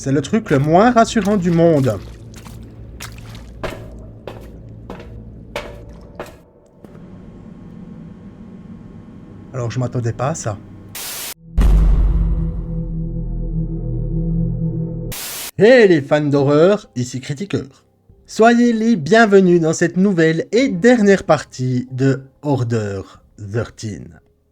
C'est le truc le moins rassurant du monde. Alors, je m'attendais pas à ça. Hey les fans d'horreur, ici Critiqueur. Soyez les bienvenus dans cette nouvelle et dernière partie de Order 13.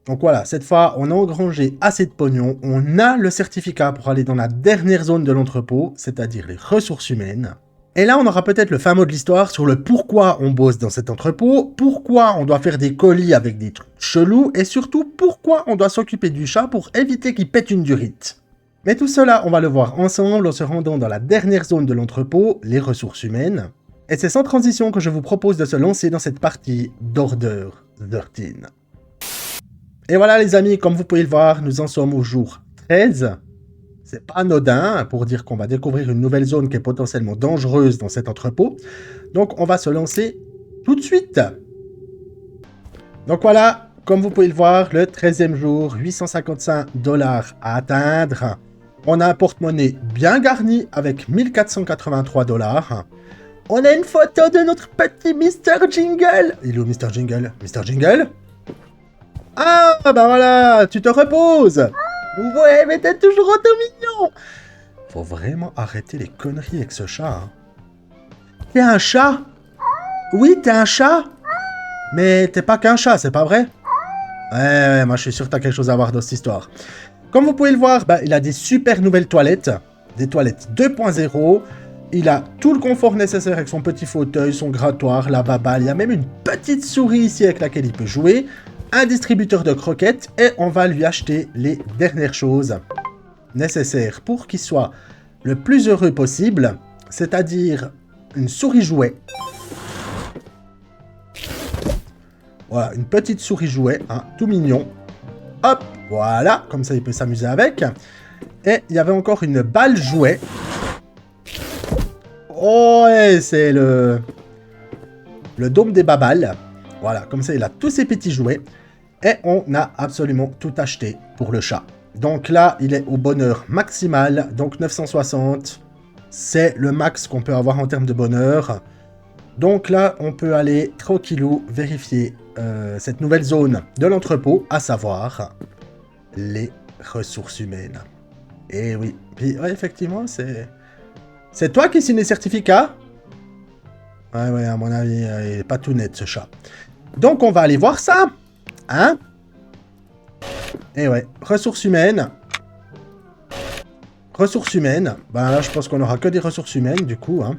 Donc voilà, cette fois, on a engrangé assez de pognon, on a le certificat pour aller dans la dernière zone de l'entrepôt, c'est-à-dire les ressources humaines. Et là, on aura peut-être le fin mot de l'histoire sur le pourquoi on bosse dans cet entrepôt, pourquoi on doit faire des colis avec des trucs chelous, et surtout pourquoi on doit s'occuper du chat pour éviter qu'il pète une durite. Mais tout cela, on va le voir ensemble en se rendant dans la dernière zone de l'entrepôt, les ressources humaines. Et c'est sans transition que je vous propose de se lancer dans cette partie d'Order 13. Et voilà les amis, comme vous pouvez le voir, nous en sommes au jour 13. C'est pas anodin pour dire qu'on va découvrir une nouvelle zone qui est potentiellement dangereuse dans cet entrepôt. Donc on va se lancer tout de suite. Donc voilà, comme vous pouvez le voir, le 13e jour, 855 $ à atteindre. On a un porte-monnaie bien garni avec 1483 $. On a une photo de notre petit Mr. Jingle. Il est où Mr. Jingle? Mr. Jingle? Ah, bah voilà, tu te reposes. Ouais, mais t'es toujours autant mignon. Faut vraiment arrêter les conneries avec ce chat. Hein. T'es un chat? Oui, t'es un chat. Mais t'es pas qu'un chat, c'est pas vrai? Ouais, moi je suis sûr que t'as quelque chose à voir dans cette histoire. Comme vous pouvez le voir, bah, il a des super nouvelles toilettes. Des toilettes 2.0. Il a tout le confort nécessaire avec son petit fauteuil, son grattoir, la baballe. Il y a même une petite souris ici avec laquelle il peut jouer. Un distributeur de croquettes. Et on va lui acheter les dernières choses nécessaires pour qu'il soit le plus heureux possible. C'est-à-dire une souris jouet. Voilà, une petite souris jouet, hein, tout mignon. Hop, voilà, comme ça il peut s'amuser avec. Et il y avait encore une balle jouet. Oh, ouais, c'est le dôme des babales. Voilà, comme ça il a tous ses petits jouets. Et on a absolument tout acheté pour le chat. Donc là, il est au bonheur maximal, donc 960. C'est le max qu'on peut avoir en termes de bonheur. Donc là, on peut aller tranquillou vérifier cette nouvelle zone de l'entrepôt, à savoir les ressources humaines. Et oui, puis ouais, effectivement, c'est toi qui signe les certificats? Ouais, à mon avis, il est pas tout net ce chat. Donc on va aller voir ça, hein? Et ouais, ressources humaines. Ressources humaines. Ben là, je pense qu'on aura que des ressources humaines, du coup, hein.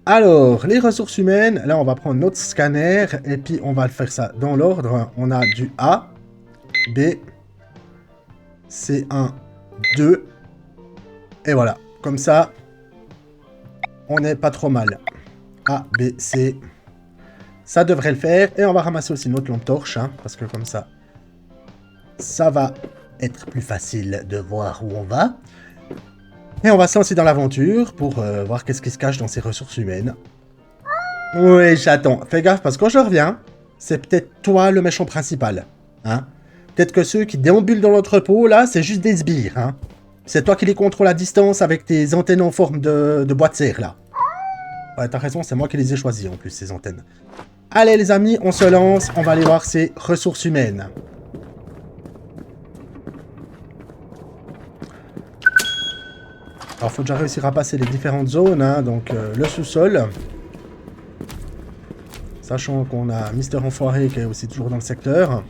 Alors, les ressources humaines, là on va prendre notre scanner et puis on va faire ça dans l'ordre. On a du A, B, C1, 2, et voilà. Comme ça, on n'est pas trop mal. A, B, C, ça devrait le faire. Et on va ramasser aussi notre lampe torche, hein, parce que comme ça, ça va être plus facile de voir où on va. Et on va se lancer dans l'aventure pour voir qu'est-ce qui se cache dans ces ressources humaines. Oui, chaton, fais gaffe parce que quand je reviens, c'est peut-être toi le méchant principal. Hein? Peut-être que ceux qui déambulent dans l'entrepôt, là, c'est juste des sbires. Hein? C'est toi qui les contrôles à distance avec tes antennes en forme de boîte de serre, là. Ouais, t'as raison, c'est moi qui les ai choisis en plus, ces antennes. Allez les amis, on se lance, on va aller voir ces ressources humaines. Alors, faut déjà réussir à passer les différentes zones, hein, donc le sous-sol. Sachant qu'on a Mister Enfoiré qui est aussi toujours dans le secteur.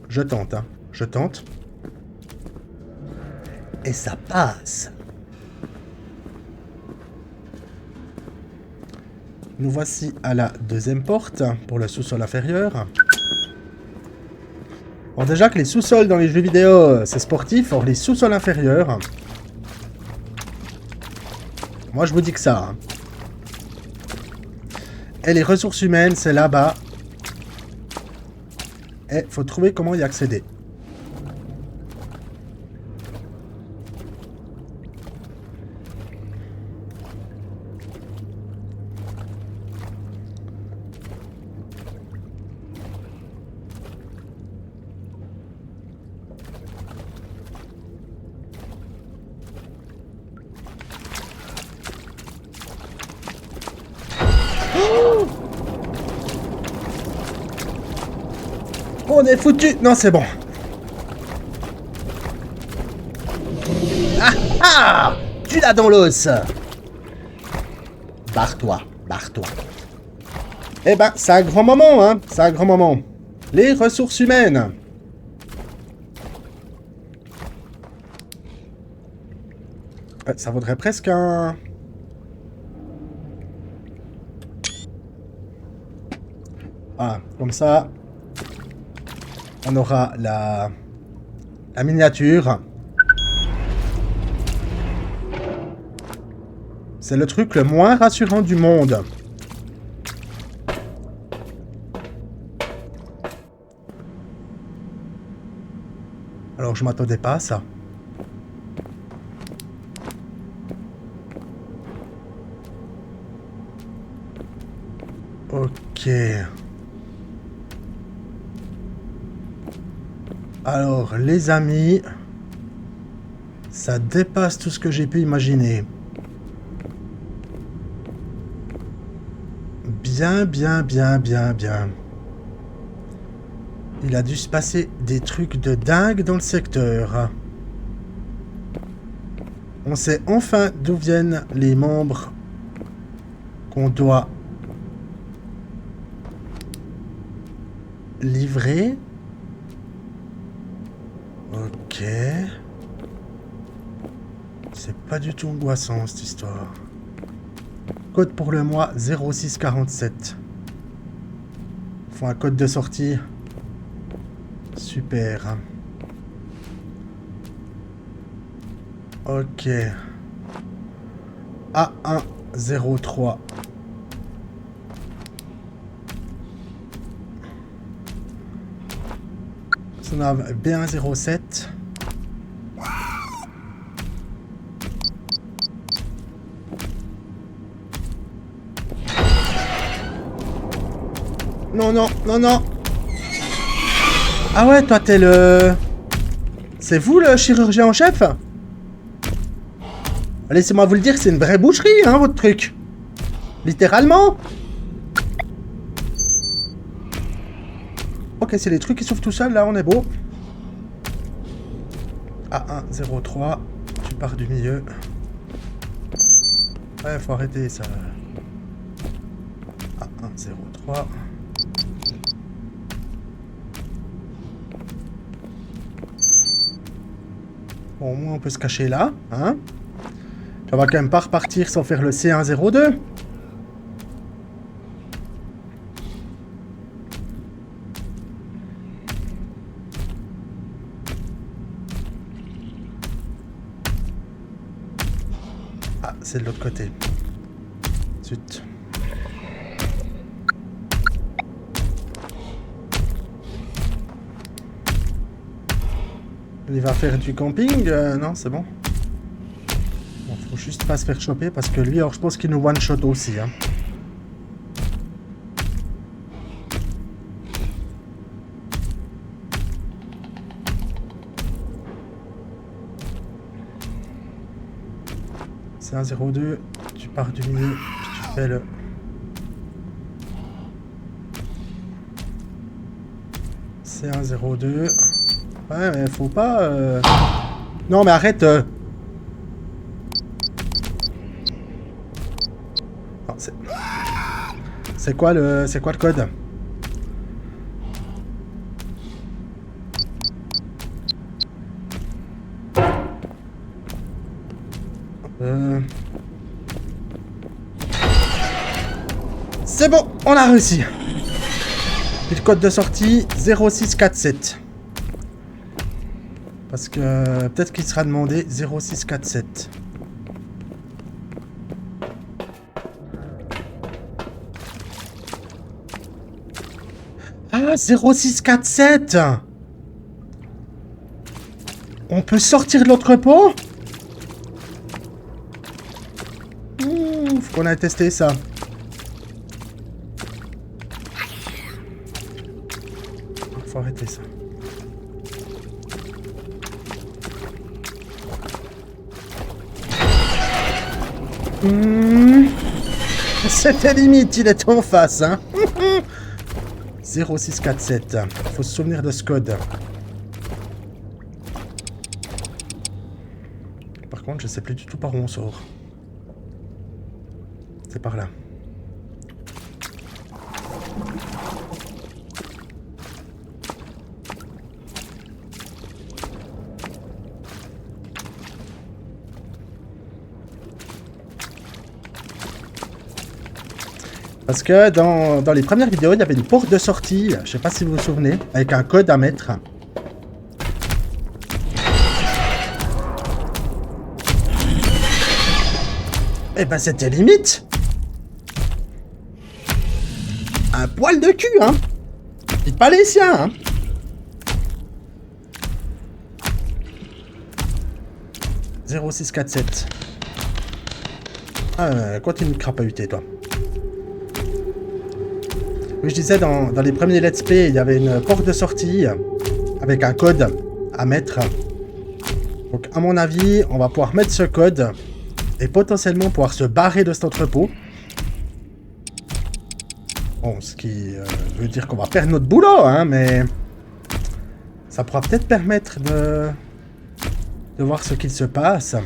Je tente, hein, je tente. Et ça passe. Nous voici à la deuxième porte pour le sous-sol inférieur. Bon, déjà que les sous-sols dans les jeux vidéo, c'est sportif. Or, les sous-sols inférieurs... Moi, je vous dis que ça. Hein. Et les ressources humaines, c'est là-bas. Et faut trouver comment y accéder. On est foutu. Non, c'est bon. Ah ah! Tu l'as dans l'os. Barre-toi, barre-toi. Eh ben, c'est un grand moment, hein. C'est un grand moment. Les ressources humaines. Ça vaudrait presque un... Ah, comme ça, on aura la miniature. C'est le truc le moins rassurant du monde. Alors, je m'attendais pas à ça. Ok. Alors, les amis, ça dépasse tout ce que j'ai pu imaginer. Bien, bien, bien, bien, bien. Il a dû se passer des trucs de dingue dans le secteur. On sait enfin d'où viennent les membres qu'on doit livrer. Ok. C'est pas du tout angoissant cette histoire. Code pour le mois 0647. Faut un code de sortie. Super. Ok. A103. Sonav B107. Non, non, non, non. Ah ouais, toi t'es le... C'est vous le chirurgien en chef? Laissez-moi vous le dire, c'est une vraie boucherie, hein, votre truc. Littéralement. Ok, c'est les trucs qui s'ouvrent tout seuls, là, on est beau. A103, tu pars du milieu. Ouais, faut arrêter ça. A103. Bon, au moins on peut se cacher là, hein. Puis on va quand même pas repartir sans faire le C102. Ah, c'est de l'autre côté. Zut. Il va faire du camping? Non, c'est bon. Bon, faut juste pas se faire choper parce que lui, alors je pense qu'il nous one-shot aussi. Hein. C'est un 02, tu pars du milieu, puis tu fais le... C'est un 02. Ouais, mais faut pas... Non, mais arrête oh, c'est quoi le... C'est quoi le code? C'est bon, on a réussi. Et le code de sortie 0647. Parce que peut-être qu'il sera demandé 0647. Ah, 0647. On peut sortir de l'entrepôt? Faut qu'on aille tester ça. Faut arrêter ça. C'était limite, il était en face, hein. 0647. Faut se souvenir de ce code. Par contre, je sais plus du tout par où on sort. C'est par là. Parce que dans les premières vidéos, il y avait une porte de sortie, je sais pas si vous vous souvenez, avec un code à mettre. Eh ben c'était limite un poil de cul, hein. Dites pas les siens, hein. « 0647. Continue de crapahuter, toi. Oui, je disais, dans les premiers let's play, il y avait une porte de sortie avec un code à mettre. Donc, à mon avis, on va pouvoir mettre ce code et potentiellement pouvoir se barrer de cet entrepôt. Bon, ce qui veut dire qu'on va perdre notre boulot, hein, mais ça pourra peut-être permettre de voir ce qu'il se passe.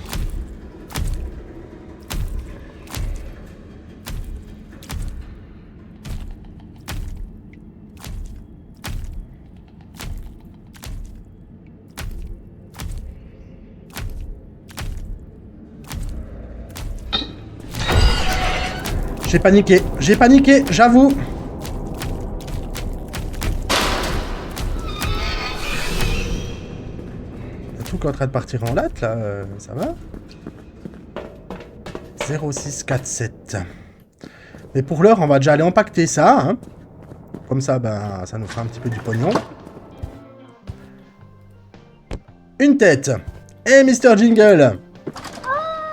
J'ai paniqué, j'avoue. Il y a tout qui est en train de partir en latte, là, ça va. 0647. Mais pour l'heure, on va déjà aller empaqueter ça, hein. Comme ça, ben, ça nous fera un petit peu du pognon. Une tête. Et Mr. Jingle.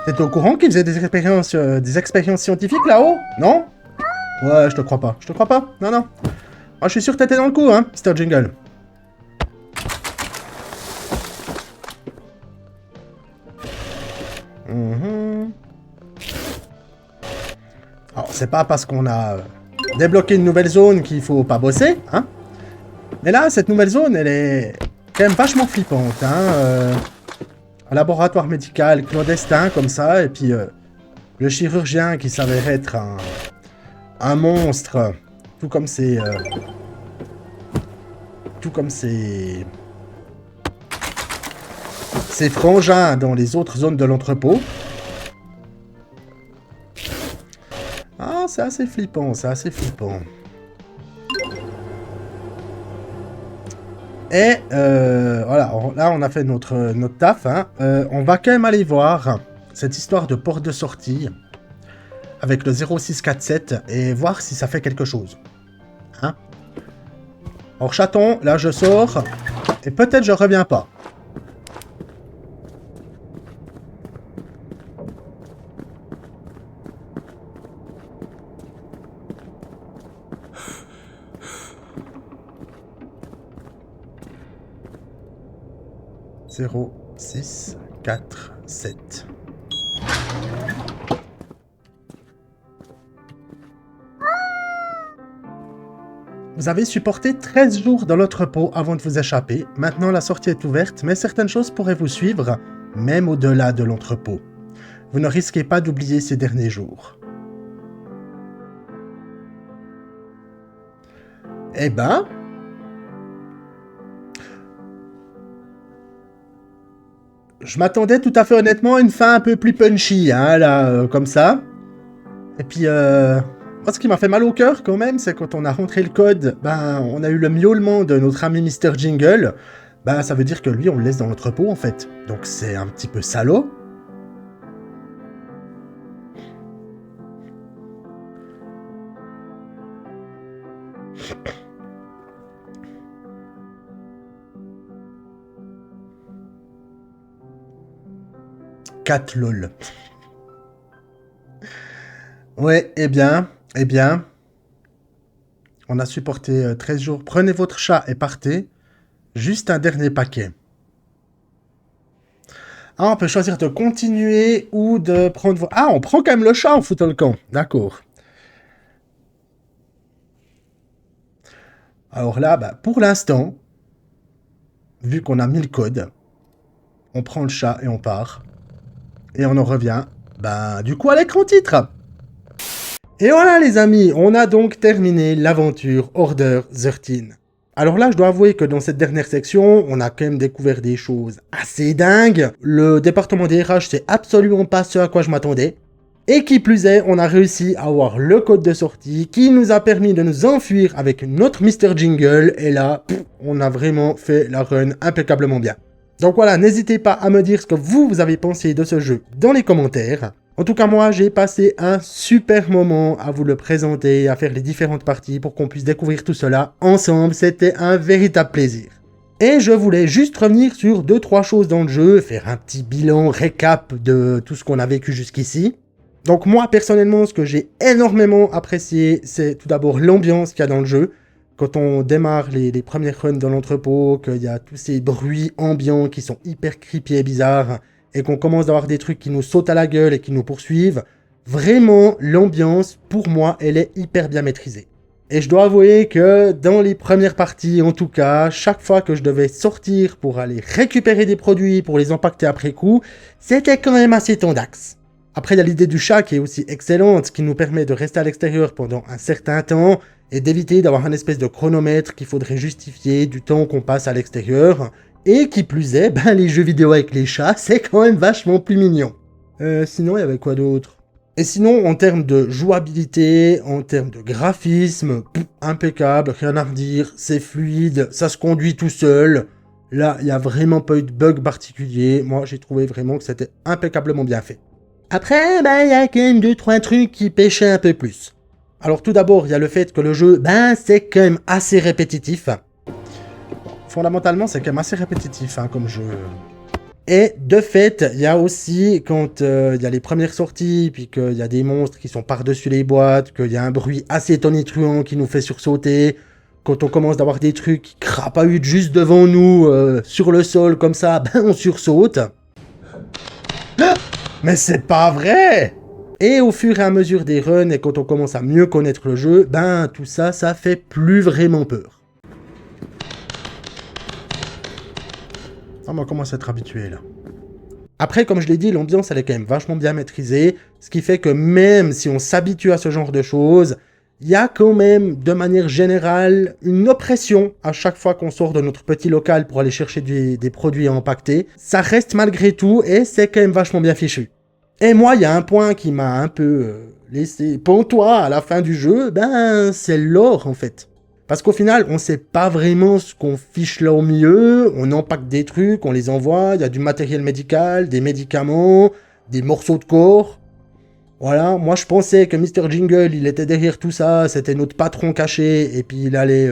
T'étais au courant qu'il faisait des expériences scientifiques là-haut? Non? Ouais, je te crois pas. Je te crois pas? Non, non. Moi, je suis sûr que t'étais dans le coup, hein, Mr. Jingle. Alors, c'est pas parce qu'on a débloqué une nouvelle zone qu'il faut pas bosser, hein. Mais là, cette nouvelle zone, elle est quand même vachement flippante, hein. Un laboratoire médical clandestin comme ça, et puis le chirurgien qui s'avère être un monstre, tout comme ses frangins dans les autres zones de l'entrepôt. Ah, c'est assez flippant, c'est assez flippant. Et voilà, là on a fait notre taf, hein. On va quand même aller voir cette histoire de porte de sortie avec le 0647 et voir si ça fait quelque chose. Hein? Alors chaton, là je sors et peut-être je reviens pas. Zéro, 6, 4, 7. Vous avez supporté 13 jours dans l'entrepôt avant de vous échapper. Maintenant, la sortie est ouverte, mais certaines choses pourraient vous suivre, même au-delà de l'entrepôt. Vous ne risquez pas d'oublier ces derniers jours. Eh ben... je m'attendais tout à fait honnêtement à une fin un peu plus punchy, hein, là, comme ça. Et puis, moi, ce qui m'a fait mal au cœur, quand même, c'est quand on a rentré le code, ben, on a eu le miaulement de notre ami Mr. Jingle. Ben, ça veut dire que lui, on le laisse dans l'entrepôt, en fait. Donc, c'est un petit peu salaud. Cat lol. Ouais, eh bien, on a supporté 13 jours. Prenez votre chat et partez. Juste un dernier paquet. Ah, on peut choisir de continuer ou de prendre... Ah, on prend quand même le chat en foutant le camp. D'accord. Alors là, pour l'instant, vu qu'on a mis le code, on prend le chat et on part. Et on en revient, du coup, à l'écran titre. Et voilà les amis, on a donc terminé l'aventure Order 13. Alors là, je dois avouer que dans cette dernière section, on a quand même découvert des choses assez dingues. Le département des RH, c'est absolument pas ce à quoi je m'attendais. Et qui plus est, on a réussi à avoir le code de sortie qui nous a permis de nous enfuir avec notre Mr. Jingle. Et là, on a vraiment fait la run impeccablement bien. Donc voilà, n'hésitez pas à me dire ce que vous avez pensé de ce jeu dans les commentaires. En tout cas, moi, j'ai passé un super moment à vous le présenter, à faire les différentes parties pour qu'on puisse découvrir tout cela ensemble. C'était un véritable plaisir. Et je voulais juste revenir sur 2-3 choses dans le jeu, faire un petit bilan, récap de tout ce qu'on a vécu jusqu'ici. Donc moi, personnellement, ce que j'ai énormément apprécié, c'est tout d'abord l'ambiance qu'il y a dans le jeu. Quand on démarre les premières runs dans l'entrepôt, qu'il y a tous ces bruits ambiants qui sont hyper creepy et bizarres, et qu'on commence d'avoir des trucs qui nous sautent à la gueule et qui nous poursuivent, vraiment, l'ambiance, pour moi, elle est hyper bien maîtrisée. Et je dois avouer que dans les premières parties, en tout cas, chaque fois que je devais sortir pour aller récupérer des produits pour les empaqueter après coup, c'était quand même assez tendax. Après, il y a l'idée du chat qui est aussi excellente, qui nous permet de rester à l'extérieur pendant un certain temps et d'éviter d'avoir un espèce de chronomètre qu'il faudrait justifier du temps qu'on passe à l'extérieur. Et qui plus est, les jeux vidéo avec les chats, c'est quand même vachement plus mignon. Sinon, il y avait quoi d'autre? Et sinon, en termes de jouabilité, en termes de graphisme, impeccable, rien à redire, c'est fluide, ça se conduit tout seul. Là, il n'y a vraiment pas eu de bug particulier. Moi, j'ai trouvé vraiment que c'était impeccablement bien fait. Après, il y a quand même 2-3 trucs qui pêchaient un peu plus. Alors tout d'abord, il y a le fait que le jeu, c'est quand même assez répétitif. Fondamentalement, c'est quand même assez répétitif comme jeu. Et de fait, il y a aussi, quand il y a les premières sorties, puis qu'il y a des monstres qui sont par-dessus les boîtes, qu'il y a un bruit assez tonitruant qui nous fait sursauter, quand on commence d'avoir des trucs qui crapahutent juste devant nous, sur le sol, comme ça, on sursaute. Mais c'est pas vrai! Et au fur et à mesure des runs, et quand on commence à mieux connaître le jeu, tout ça, ça fait plus vraiment peur. On commence à être habitué là. Après, comme je l'ai dit, l'ambiance elle est quand même vachement bien maîtrisée, ce qui fait que même si on s'habitue à ce genre de choses, il y a quand même, de manière générale, une oppression à chaque fois qu'on sort de notre petit local pour aller chercher des produits à empaqueter. Ça reste malgré tout et c'est quand même vachement bien fichu. Et moi, il y a un point qui m'a un peu laissé pantois à la fin du jeu, c'est l'or en fait. Parce qu'au final, on sait pas vraiment ce qu'on fiche là au milieu, on empaque des trucs, on les envoie, il y a du matériel médical, des médicaments, des morceaux de corps. Voilà, moi je pensais que Mr. Jingle, il était derrière tout ça, c'était notre patron caché, et puis il allait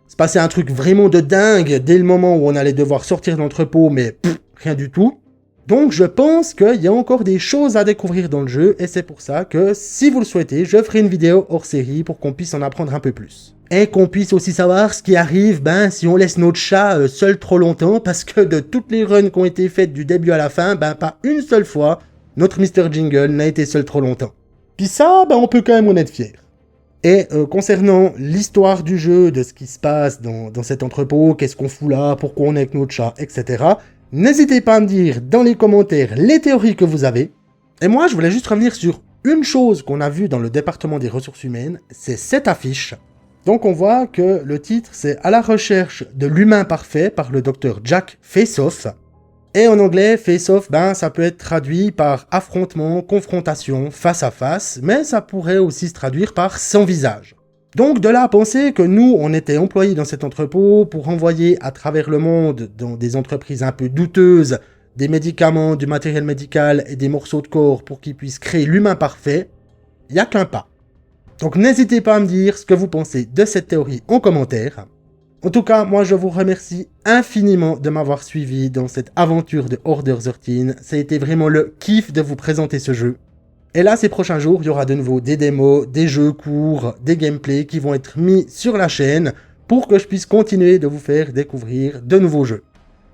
se passer un truc vraiment de dingue dès le moment où on allait devoir sortir de l'entrepôt, mais rien du tout. Donc je pense qu'il y a encore des choses à découvrir dans le jeu, et c'est pour ça que, si vous le souhaitez, je ferai une vidéo hors série pour qu'on puisse en apprendre un peu plus. Et qu'on puisse aussi savoir ce qui arrive si on laisse notre chat seul trop longtemps, parce que de toutes les runs qui ont été faites du début à la fin, pas une seule fois, notre Mr. Jingle n'a été seul trop longtemps. Puis ça, on peut quand même en être fier. Et concernant l'histoire du jeu, de ce qui se passe dans cet entrepôt, qu'est-ce qu'on fout là, pourquoi on est avec notre chat, etc., n'hésitez pas à me dire dans les commentaires les théories que vous avez. Et moi, je voulais juste revenir sur une chose qu'on a vue dans le département des ressources humaines, c'est cette affiche. Donc on voit que le titre, c'est « À la recherche de l'humain parfait » par le docteur Jack Faceoff. Et en anglais, Face-Off, ça peut être traduit par affrontement, confrontation, face à face, mais ça pourrait aussi se traduire par sans visage. Donc de là à penser que nous, on était employés dans cet entrepôt pour envoyer à travers le monde, dans des entreprises un peu douteuses, des médicaments, du matériel médical et des morceaux de corps pour qu'ils puissent créer l'humain parfait, il n'y a qu'un pas. Donc n'hésitez pas à me dire ce que vous pensez de cette théorie en commentaire. En tout cas, moi je vous remercie infiniment de m'avoir suivi dans cette aventure de Order 13. Ça a été vraiment le kiff de vous présenter ce jeu. Et là, ces prochains jours, il y aura de nouveau des démos, des jeux courts, des gameplays qui vont être mis sur la chaîne pour que je puisse continuer de vous faire découvrir de nouveaux jeux.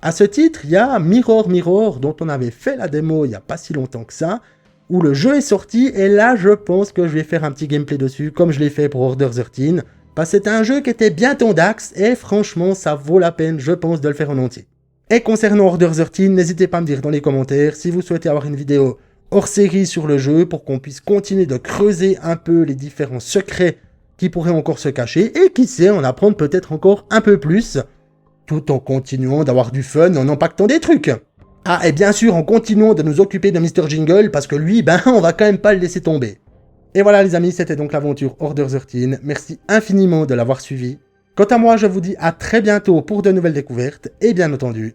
À ce titre, il y a Mirror Mirror dont on avait fait la démo il n'y a pas si longtemps que ça, où le jeu est sorti et là je pense que je vais faire un petit gameplay dessus comme je l'ai fait pour Order 13. Parce que c'était un jeu qui était bien tondax et franchement ça vaut la peine je pense de le faire en entier. Et concernant Order 13, n'hésitez pas à me dire dans les commentaires si vous souhaitez avoir une vidéo hors série sur le jeu pour qu'on puisse continuer de creuser un peu les différents secrets qui pourraient encore se cacher et qui sait en apprendre peut-être encore un peu plus tout en continuant d'avoir du fun en impactant des trucs. Ah et bien sûr en continuant de nous occuper de Mr. Jingle parce que lui on va quand même pas le laisser tomber. Et voilà les amis, c'était donc l'aventure Order 13, merci infiniment de l'avoir suivi. Quant à moi je vous dis à très bientôt pour de nouvelles découvertes et bien entendu